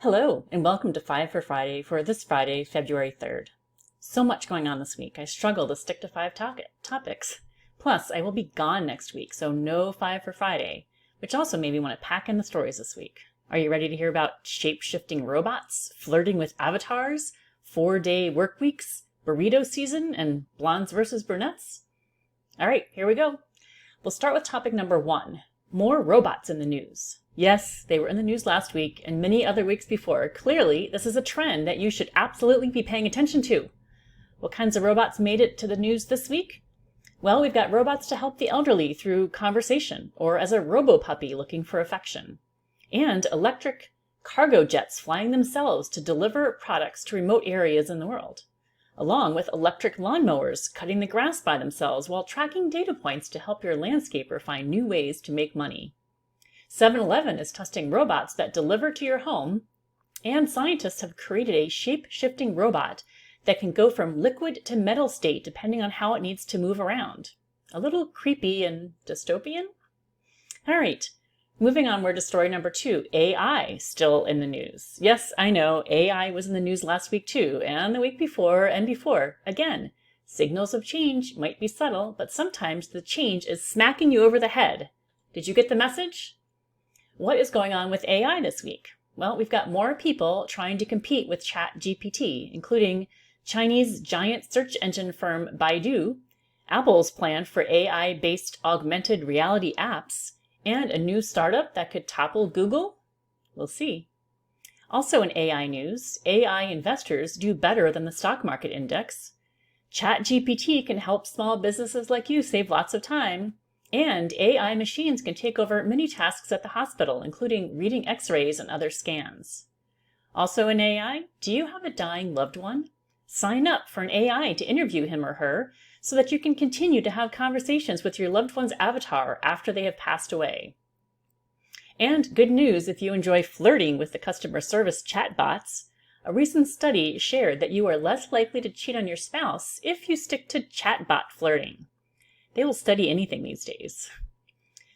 Hello, and welcome to 5 for Friday for this Friday, February 3rd. So much going on this week, I struggle to stick to 5 topics. Plus, I will be gone next week, so no 5 for Friday, which also made me want to pack in the stories this week. Are you ready to hear about shape-shifting robots, flirting with avatars, 4-day work weeks, burrito season, and blondes versus brunettes? All right, here we go. We'll start with topic number 1, more robots in the news. Yes, they were in the news last week and many other weeks before. Clearly, this is a trend that you should absolutely be paying attention to. What kinds of robots made it to the news this week? Well, we've got robots to help the elderly through conversation or as a robo-puppy looking for affection. And electric cargo jets flying themselves to deliver products to remote areas in the world, along with electric lawnmowers cutting the grass by themselves while tracking data points to help your landscaper find new ways to make money. 7-Eleven is testing robots that deliver to your home, and scientists have created a shape-shifting robot that can go from liquid to metal state depending on how it needs to move around. A little creepy and dystopian? All right, moving onward to story number 2, AI still in the news. Yes, I know, AI was in the news last week too, and the week before and before. Again, signals of change might be subtle, but sometimes the change is smacking you over the head. Did you get the message? What is going on with AI this week? Well, we've got more people trying to compete with ChatGPT, including Chinese giant search engine firm Baidu, Apple's plan for AI-based augmented reality apps, and a new startup that could topple Google? We'll see. Also in AI news, AI investors do better than the stock market index. ChatGPT can help small businesses like you save lots of time. And AI machines can take over many tasks at the hospital, including reading x-rays and other scans. Also in AI, do you have a dying loved one? Sign up for an AI to interview him or her so that you can continue to have conversations with your loved one's avatar after they have passed away. And good news if you enjoy flirting with the customer service chatbots. A recent study shared that you are less likely to cheat on your spouse if you stick to chatbot flirting. They will study anything these days.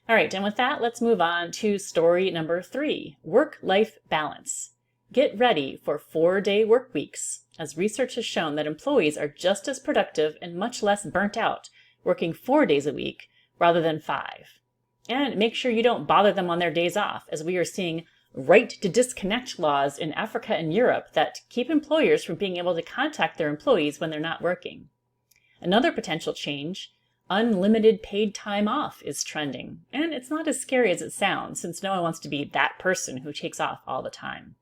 All right, and with that, let's move on to story number 3, work-life balance. Get ready for 4-day work weeks, as research has shown that employees are just as productive and much less burnt out working 4 days a week rather than 5. And make sure you don't bother them on their days off, as we are seeing right to disconnect laws in Africa and Europe that keep employers from being able to contact their employees when they're not working. Another potential change, unlimited paid time off, is trending, and it's not as scary as it sounds since no one wants to be that person who takes off all the time.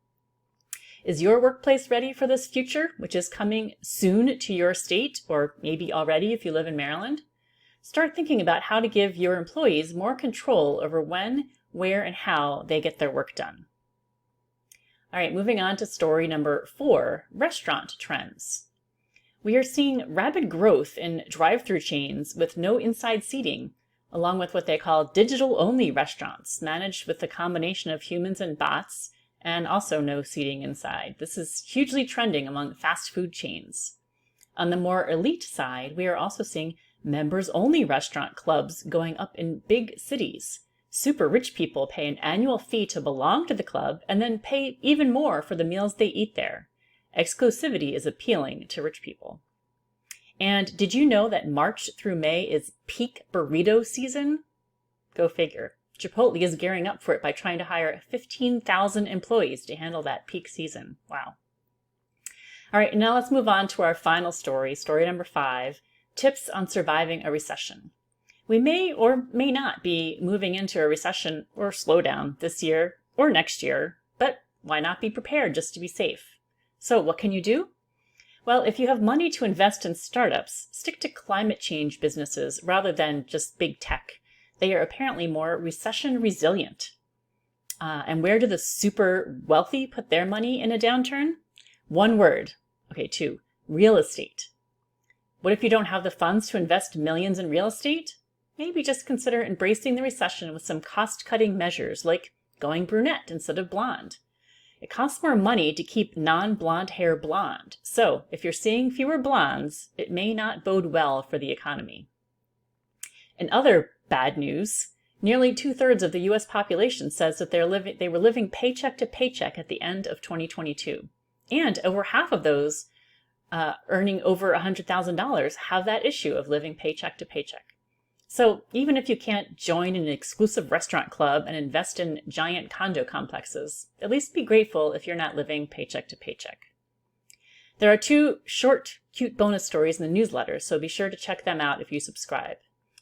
Is your workplace ready for this future, which is coming soon to your state, or maybe already if you live in Maryland? Start thinking about how to give your employees more control over when, where, and how they get their work done. All right, moving on to story number 4, restaurant trends. We are seeing rapid growth in drive-through chains with no inside seating, along with what they call digital-only restaurants, managed with a combination of humans and bots, and also no seating inside. This is hugely trending among fast food chains. On the more elite side, we are also seeing members-only restaurant clubs going up in big cities. Super rich people pay an annual fee to belong to the club and then pay even more for the meals they eat there. Exclusivity is appealing to rich people. And did you know that March through May is peak burrito season? Go figure. Chipotle is gearing up for it by trying to hire 15,000 employees to handle that peak season. Wow. All right, now let's move on to our final story, story number 5, tips on surviving a recession. We may or may not be moving into a recession or slowdown this year or next year, but why not be prepared just to be safe? So what can you do? Well, if you have money to invest in startups, stick to climate change businesses rather than just big tech. They are apparently more recession resilient. And where do the super wealthy put their money in a downturn? One word. Okay, 2, real estate. What if you don't have the funds to invest millions in real estate? Maybe just consider embracing the recession with some cost-cutting measures like going brunette instead of blonde. It costs more money to keep non-blonde hair blonde, so if you're seeing fewer blondes, it may not bode well for the economy. In other bad news, Nearly 2/3 of the U.S. population says that they were living paycheck to paycheck at the end of 2022. And over half of those earning over $100,000 have that issue of living paycheck to paycheck. So even if you can't join an exclusive restaurant club and invest in giant condo complexes, at least be grateful if you're not living paycheck to paycheck. There are 2 short, cute bonus stories in the newsletter, so be sure to check them out if you subscribe.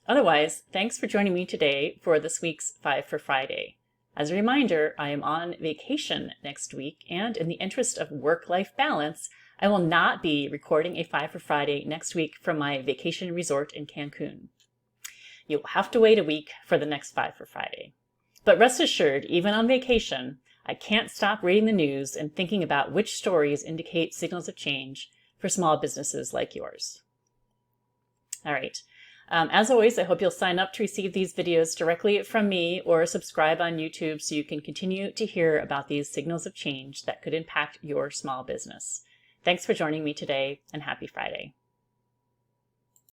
Otherwise, thanks for joining me today for this week's 5 for Friday. As a reminder, I am on vacation next week, and in the interest of work-life balance, I will not be recording a 5 for Friday next week from my vacation resort in Cancun. You will have to wait a week for the next 5 for Friday. But rest assured, even on vacation, I can't stop reading the news and thinking about which stories indicate signals of change for small businesses like yours. All right. As always, I hope you'll sign up to receive these videos directly from me or subscribe on YouTube so you can continue to hear about these signals of change that could impact your small business. Thanks for joining me today, and happy Friday.